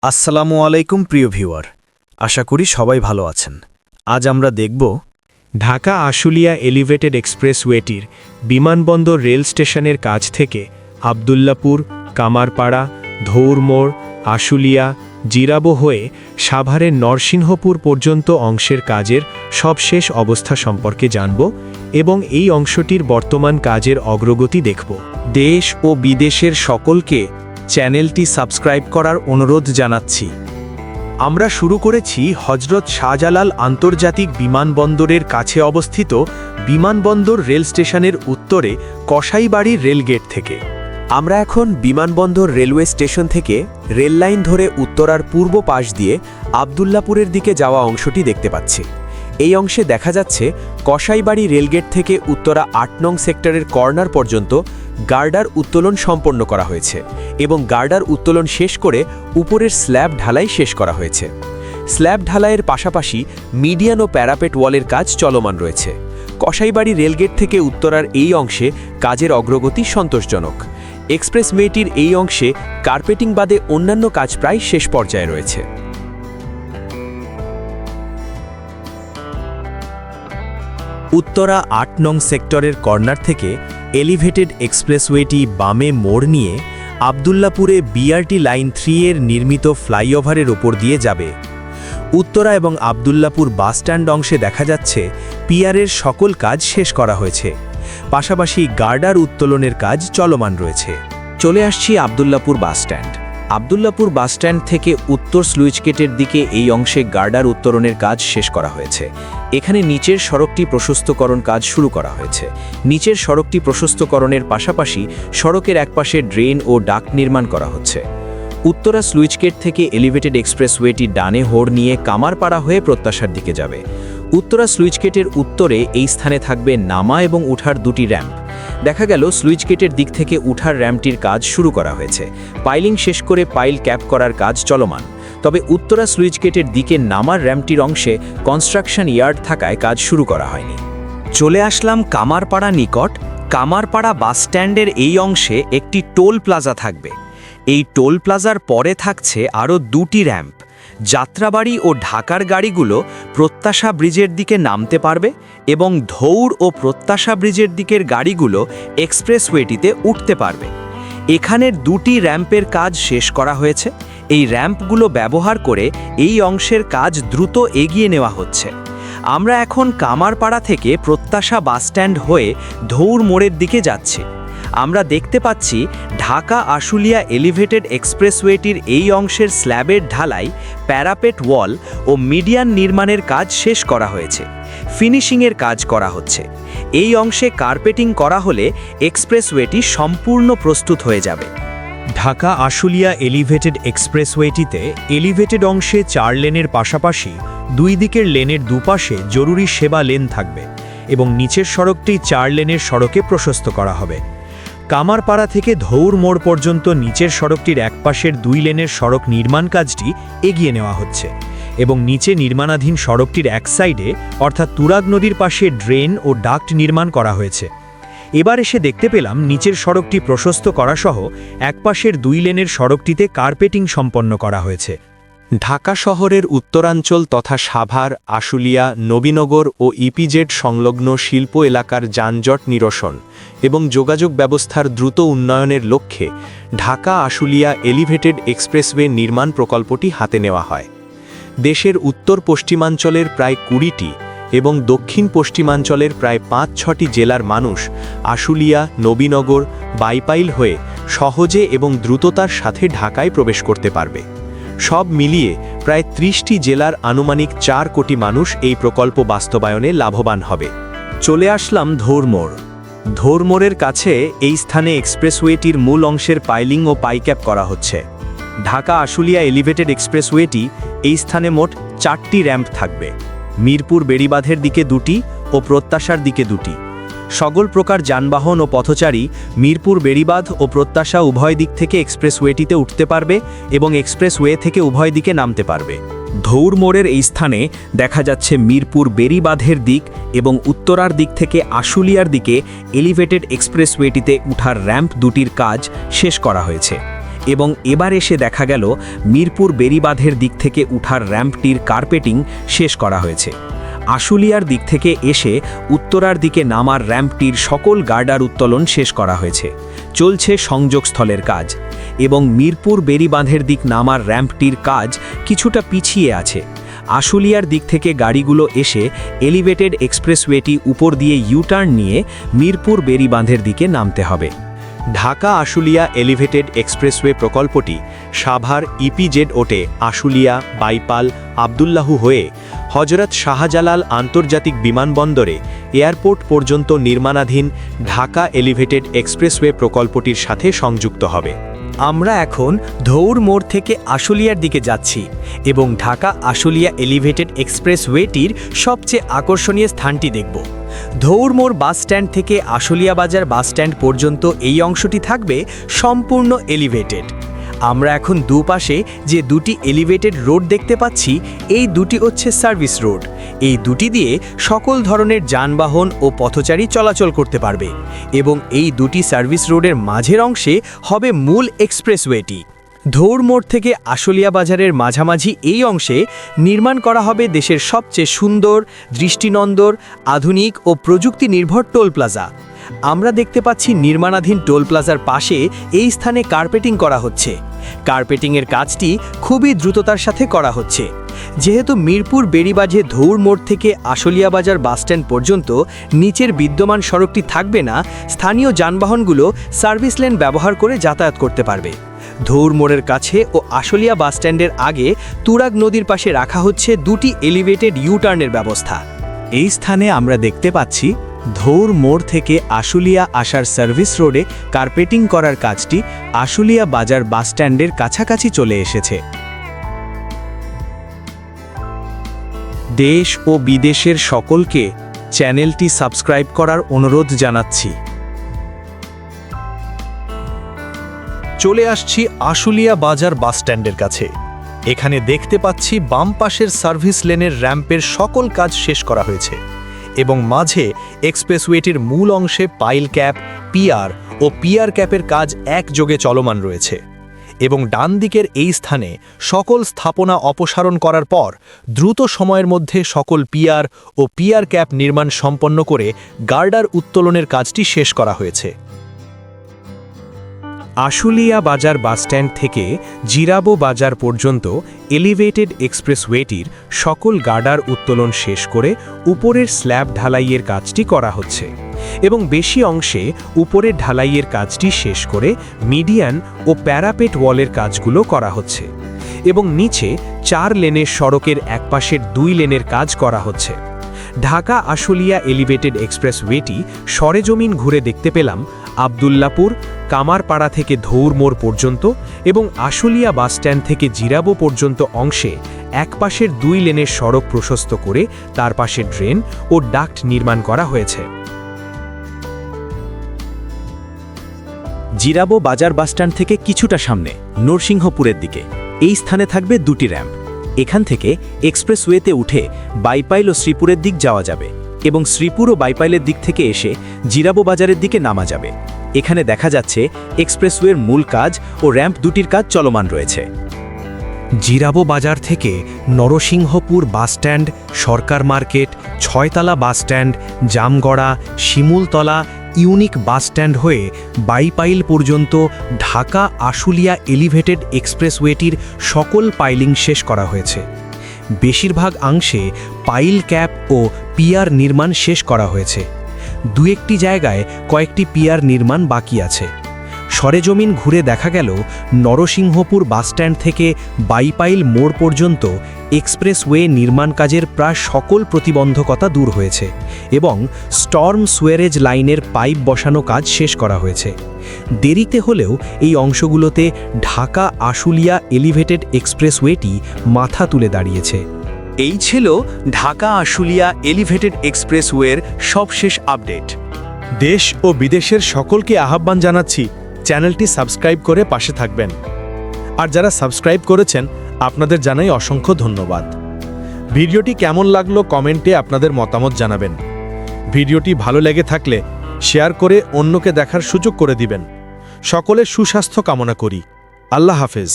আসসালামু আলাইকুম প্রিয় ভিউয়ার, আশা করি সবাই ভালো আছেন। আজ আমরা দেখব ঢাকা আশুলিয়া এলিভেটেড এক্সপ্রেসওয়েটির বিমানবন্দর রেল স্টেশনের কাছ থেকে আবদুল্লাপুর, কামারপাড়া, ধৌরমোড়, আশুলিয়া, জিরাবো হয়ে সাভারের নরসিংহপুর পর্যন্ত অংশের কাজের সবশেষ অবস্থা সম্পর্কে জানব এবং এই অংশটির বর্তমান কাজের অগ্রগতি দেখব। দেশ ও বিদেশের সকলকে চ্যানেলটি সাবস্ক্রাইব করার অনুরোধ জানাচ্ছি। আমরা শুরু করেছি হজরত শাহজালাল আন্তর্জাতিক বিমানবন্দরের কাছে অবস্থিত বিমানবন্দর রেল স্টেশনের উত্তরে কসাইবাড়ি রেলগেট থেকে। আমরা এখন বিমানবন্দর রেলওয়ে স্টেশন থেকে রেল লাইন ধরে উত্তরার পূর্ব পাশ দিয়ে আবদুল্লাপুরের দিকে যাওয়া অংশটি দেখতে পাচ্ছি। এই অংশে দেখা যাচ্ছে কসাইবাড়ি রেলগেট থেকে উত্তরা ৮ নং সেক্টরের কর্নার পর্যন্ত গার্ডার উত্তোলন সম্পন্ন করা হয়েছে এবং গার্ডার উত্তোলন শেষ করে উপরের স্ল্যাব ঢালাই শেষ করা হয়েছে। স্ল্যাব ঢালাইয়ের পাশাপাশি মিডিয়ান ও প্যারাপেট ওয়ালের কাজ চলমান রয়েছে। কসাইবাড়ি রেলগেট থেকে উত্তরার এই অংশে কাজের অগ্রগতি সন্তোষজনক। এক্সপ্রেসওয়েটির এই অংশে কার্পেটিং বাদে অন্যান্য কাজ প্রায় শেষ পর্যায়ে রয়েছে। উত্তরা ৮ নং সেক্টরের কর্নার থেকে এলিভেটেড এক্সপ্রেসওয়েটি বামে মোড় নিয়ে আবদুল্লাপুরে বিআরটি লাইন 3 এর নির্মিত ফ্লাইওভারের ওপর দিয়ে যাবে। উত্তরা এবং আবদুল্লাপুর বাসস্ট্যান্ড অংশে দেখা যাচ্ছে পিয়ারের সকল কাজ শেষ করা হয়েছে, পাশাপাশি গার্ডার উত্তোলনের কাজ চলমান রয়েছে। চলে আসছি আবদুল্লাপুর বাসস্ট্যান্ড। আবদুল্লাপুর বাসস্ট্যান্ড থেকে উত্তর স্লুইসগেটের দিকে এই অংশে গার্ডার উত্তোলনের কাজ শেষ করা হয়েছে। এখানে নিচের সড়কটি প্রশস্তকরণ কাজ শুরু করা হয়েছে। নিচের সড়কটি প্রশস্তকরণের পাশাপাশি সড়কের একপাশে ড্রেন ও ডাক্ট নির্মাণ করা হচ্ছে। উত্তরা স্লুইসগেট থেকে এলিভেটেড এক্সপ্রেসওয়েটি ডানে হোড় নিয়ে কামারপাড়া হয়ে প্রত্যাশার দিকে যাবে। উত্তরা স্লুইসগেটের উত্তরে এই স্থানে থাকবে নামা এবং উঠার দুটি র্যাম্প। দেখা গেল স্লুইসগেটের দিক থেকে উঠার র্যাম্পটির কাজ শুরু করা হয়েছে। পাইলিং শেষ করে পাইল ক্যাপ করার কাজ চলমান। তবে উত্তরা স্লুইসগেটের দিকে নামার র্যাম্পটির অংশে কনস্ট্রাকশন ইয়ার্ড থাকায় কাজ শুরু করা হয়নি। চলে আসলাম কামারপাড়া নিকট। কামারপাড়া বাসস্ট্যান্ডের এই অংশে একটি টোল প্লাজা থাকবে। এই টোল প্লাজার পরে থাকছে আরও দুটি র্যাম্প। যাত্রাবাড়ি ও ঢাকার গাড়িগুলো প্রত্যাশা ব্রিজের দিকে নামতে পারবে এবং ধৌর ও প্রত্যাশা ব্রিজের দিকের গাড়িগুলো এক্সপ্রেসওয়েটিতে উঠতে পারবে। এখানের দুটি র্যাম্পের কাজ শেষ করা হয়েছে। এই র্যাম্পগুলো ব্যবহার করে এই অংশের কাজ দ্রুত এগিয়ে নেওয়া হচ্ছে। আমরা এখন কামারপাড়া থেকে প্রত্যাশা বাসস্ট্যান্ড হয়ে ধৌর মোড়ের দিকে যাচ্ছি। আমরা দেখতে পাচ্ছি ঢাকা আশুলিয়া এলিভেটেড এক্সপ্রেসওয়েটির এই অংশের স্ল্যাবের ঢালাই, প্যারাপেট ওয়াল ও মিডিয়ান নির্মাণের কাজ শেষ করা হয়েছে। ফিনিশিংয়ের কাজ করা হচ্ছে। এই অংশে কার্পেটিং করা হলে এক্সপ্রেসওয়েটি সম্পূর্ণ প্রস্তুত হয়ে যাবে। ঢাকা আশুলিয়া এলিভেটেড এক্সপ্রেসওয়েটিতে এলিভেটেড অংশে 4 লেনের পাশাপাশি দুই দিকের লেনের দুপাশে জরুরি সেবা লেন থাকবে এবং নিচের সড়কটি 4 লেনের সড়কে প্রশস্ত করা হবে। কামারপাড়া থেকে ধৌর মোড় পর্যন্ত নিচের সড়কটির একপাশের 2 লেনের সড়ক নির্মাণ কাজটি এগিয়ে নেওয়া হচ্ছে এবং নিচে নির্মাণাধীন সড়কটির এক সাইডে অর্থাৎ তুরাগ নদীর পাশে ড্রেন ও ডাক্ট নির্মাণ করা হয়েছে। এবার এসে দেখতে পেলাম নিচের সড়কটি প্রশস্ত করা সহ একপাশের 2 লেনের সড়কটিতে কার্পেটিং সম্পন্ন করা হয়েছে। ঢাকা শহরের উত্তরাঞ্চল তথা সাভার, আশুলিয়া, নবীনগর ও ইপিজেড সংলগ্ন শিল্প এলাকার যানজট নিরসন এবং যোগাযোগ ব্যবস্থার দ্রুত উন্নয়নের লক্ষ্যে ঢাকা আশুলিয়া এলিভেটেড এক্সপ্রেসওয়ে নির্মাণ প্রকল্পটি হাতে নেওয়া হয়। দেশের উত্তর পশ্চিমাঞ্চলের প্রায় 20টি এবং দক্ষিণ পশ্চিমাঞ্চলের প্রায় 5-6টি জেলার মানুষ আশুলিয়া, নবীনগর, বাইপাইল হয়ে সহজে এবং দ্রুততার সাথে ঢাকায় প্রবেশ করতে পারবে। সব মিলিয়ে প্রায় 30টি জেলার আনুমানিক 4 কোটি মানুষ এই প্রকল্প বাস্তবায়নে লাভবান হবে। চলে আসলাম ধৌরমোড়। ধৌরমোড়ের কাছে এই স্থানে এক্সপ্রেসওয়েটির মূল অংশের পাইলিং ও পাইক্যাপ করা হচ্ছে। ঢাকা আশুলিয়া এলিভেটেড এক্সপ্রেসওয়েটি এই স্থানে মোট 4টি র্যাম্প থাকবে। মিরপুর বেড়িবাঁধের দিকে 2টি ও প্রত্যাশার দিকে 2টি। সকল প্রকার যানবাহন ও পথচারী মিরপুর বেড়িবাঁধ ও প্রত্যাশা উভয় দিক থেকে এক্সপ্রেসওয়েটিতে উঠতে পারবে এবং এক্সপ্রেসওয়ে থেকে উভয় দিকে নামতে পারবে। ধৌর মোড়ের এই স্থানে দেখা যাচ্ছে মিরপুর বেড়িবাঁধের দিক এবং উত্তরার দিক থেকে আশুলিয়ার দিকে এলিভেটেড এক্সপ্রেসওয়েটিতে উঠার র্যাম্প দুটির কাজ শেষ করা হয়েছে। এবং এবার এসে দেখা গেল মিরপুর বেড়িবাঁধের দিক থেকে উঠার র্যাম্পটির কার্পেটিং শেষ করা হয়েছে। আশুলিয়ার দিক থেকে এসে উত্তরার দিকে নামার র্যাম্পটির সকল গার্ডার উত্তোলন শেষ করা হয়েছে। চলছে সংযোগস্থলের কাজ এবং মিরপুর বেড়িবাঁধের দিক নামার র্যাম্পটির কাজ কিছুটা পিছিয়ে আছে। আশুলিয়ার দিক থেকে গাড়িগুলো এসে এলিভেটেড এক্সপ্রেসওয়েটি উপর দিয়ে ইউটার্ন নিয়ে মিরপুর বেড়িবাঁধের দিকে নামতে হবে। ঢাকা আশুলিয়া এলিভেটেড এক্সপ্রেসওয়ে প্রকল্পটি সাভার ইপিজেড ওটে আশুলিয়া, বাইপাল, আবদুল্লাহু হয়ে হজরত শাহজালাল আন্তর্জাতিক বিমানবন্দরে এয়ারপোর্ট পর্যন্ত নির্মাণাধীন ঢাকা এলিভেটেড এক্সপ্রেসওয়ে প্রকল্পটির সাথে সংযুক্ত হবে। আমরা এখন ধৌর মোড় থেকে আশুলিয়ার দিকে যাচ্ছি এবং ঢাকা আশুলিয়া এলিভেটেড এক্সপ্রেসওয়েটির সবচেয়ে আকর্ষণীয় স্থানটি দেখব। ধৌর মোড় বাস স্ট্যান্ড থেকে আশুলিয়া বাজার বাস স্ট্যান্ড পর্যন্ত এই অংশটি থাকবে সম্পূর্ণ এলিভেটেড। আমরা এখন দুপাশে যে দুটি এলিভেটেড রোড দেখতে পাচ্ছি, এই দুটি হচ্ছে সার্ভিস রোড। এই দুটি দিয়ে সকল ধরনের যানবাহন ও পথচারী চলাচল করতে পারবে এবং এই দুটি সার্ভিস রোডের মাঝের অংশে হবে মূল এক্সপ্রেসওয়েটি। ধৌর মোড় থেকে আশুলিয়া বাজারের মাঝামাঝি এই অংশে নির্মাণ করা হবে দেশের সবচেয়ে সুন্দর, দৃষ্টিনন্দন, আধুনিক ও প্রযুক্তি নির্ভর টোল প্লাজা। আমরা দেখতে পাচ্ছি নির্মাণাধীন টোল প্লাজার পাশে এই স্থানে কার্পেটিং করা হচ্ছে। কার্পেটিংয়ের কাজটি খুবই দ্রুততার সাথে করা হচ্ছে। যেহেতু মিরপুর বেড়িবাঁধে ধৌর মোড় থেকে আশুলিয়া বাজার বাসস্ট্যান্ড পর্যন্ত নিচের বিদ্যমান সড়কটি থাকবে না, স্থানীয় যানবাহনগুলো সার্ভিস লেন ব্যবহার করে যাতায়াত করতে পারবে। ধৌর মোড়ের কাছে ও আশুলিয়া বাসস্ট্যান্ডের আগে তুরাগ নদীর পাশে রাখা হচ্ছে দুটি এলিভেটেড ইউটার্নের ব্যবস্থা। এই স্থানে আমরা দেখতে পাচ্ছি ধৌর মোড় থেকে আশুলিয়া আসার সার্ভিস রোডে কার্পেটিং করার কাজটি আশুলিয়া বাজার বাসস্ট্যান্ডের কাছাকাছি চলে এসেছে। দেশ ও বিদেশের সকলকে চ্যানেলটি সাবস্ক্রাইব করার অনুরোধ জানাচ্ছি। চলে আসছি আশুলিয়া বাজার বাসস্ট্যান্ডের কাছে। এখানে দেখতে পাচ্ছি বাম পাশের সার্ভিস লেনের র্যাম্পের সকল কাজ শেষ করা হয়েছে এবং মাঝে এক্সপ্রেসওয়েটির মূল অংশে পাইল ক্যাপ, পিআর ও পিআর ক্যাপের কাজ একযোগে চলমান রয়েছে এবং ডান দিকের এই স্থানে সকল স্থাপনা অপসারণ করার পর দ্রুত সময়ের মধ্যে সকল পিআর ও পিআর ক্যাপ নির্মাণ সম্পন্ন করে গার্ডার উত্তোলনের কাজটি শেষ করা হয়েছে। আশুলিয়া বাজার বাসস্ট্যান্ড থেকে জিরাবো বাজার পর্যন্ত এলিভেটেড এক্সপ্রেসওয়েটির সকল গার্ডার উত্তোলন শেষ করে উপরের স্ল্যাব ঢালাইয়ের কাজটি করা হচ্ছে এবং বেশি অংশে উপরের ঢালাইয়ের কাজটি শেষ করে মিডিয়ান ও প্যারাপেট ওয়ালের কাজগুলো করা হচ্ছে এবং নিচে 4 লেনের সড়কের একপাশের 2 লেনের কাজ করা হচ্ছে। ঢাকা আশুলিয়া এলিভেটেড এক্সপ্রেসওয়েটি সরেজমিন ঘুরে দেখতে পেলাম আবদুল্লাপুর, কামারপাড়া থেকে ধৌর মোড় পর্যন্ত এবং আশুলিয়া বাসস্ট্যান্ড থেকে জিরাবো পর্যন্ত অংশে একপাশের 2 লেনের সড়ক প্রশস্ত করে তার পাশে ড্রেন ও ডাক্ট নির্মাণ করা হয়েছে। জিরাবো বাজার বাসস্ট্যান্ড থেকে কিছুটা সামনে নরসিংহপুরের দিকে এই স্থানে থাকবে দুটি র্যাম্প। এখান থেকে এক্সপ্রেসওয়েতে উঠে বাইপাইল ও শ্রীপুরের দিক যাওয়া যাবে এবং শ্রীপুর ও বাইপাইলের দিক থেকে এসে জিরাবো বাজারের দিকে নামা যাবে। এখানে দেখা যাচ্ছে এক্সপ্রেসওয়ের মূল কাজ ও র্যাম্প দুটির কাজ চলমান রয়েছে। জিরাবো বাজার থেকে নরসিংহপুর বাসস্ট্যান্ড, সরকার মার্কেট, 6তলা bus stand, Jamgora, Shimultala unique bus stand হয়ে বাইপাইল পর্যন্ত ঢাকা আশুলিয়া এলিভেটেড এক্সপ্রেসওয়েটির সকল পাইলিং শেষ করা হয়েছে। বেশিরভাগ অংশে পাইল ক্যাপ ও পিআর নির্মাণ শেষ করা হয়েছে। 2-1টি জায়গায় কয়েকটি পিআর নির্মাণ বাকি আছে। সরেজমিন ঘুরে দেখা গেল নরসিংহপুর বাসস্ট্যান্ড থেকে বাইপাইল মোড় পর্যন্ত এক্সপ্রেসওয়ে নির্মাণ কাজের প্রায় সকল প্রতিবন্ধকতা দূর হয়েছে এবং স্টর্ম সুয়ারেজ লাইনের পাইপ বসানো কাজ শেষ করা হয়েছে। দেরিতে হলেও এই অংশগুলোতে ঢাকা আশুলিয়া এলিভেটেড এক্সপ্রেসওয়েটি মাথা তুলে দাঁড়িয়েছে। এই ছিল ঢাকা আশুলিয়া এলিভেটেড এক্সপ্রেসওয়ের সবশেষ আপডেট। দেশ ও বিদেশের সকলকে আহ্বান জানাচ্ছি চ্যানেলটি সাবস্ক্রাইব করে পাশে থাকবেন। আর যারা সাবস্ক্রাইব করেছেন আপনাদের জানাই অসংখ্য ধন্যবাদ। ভিডিওটি কেমন লাগলো কমেন্টে আপনাদের মতামত জানাবেন। ভিডিওটি ভালো লেগে থাকলে শেয়ার করে অন্যকে দেখার সুযোগ করে দিবেন। সকলের সুস্বাস্থ্য কামনা করি। আল্লাহ হাফেজ।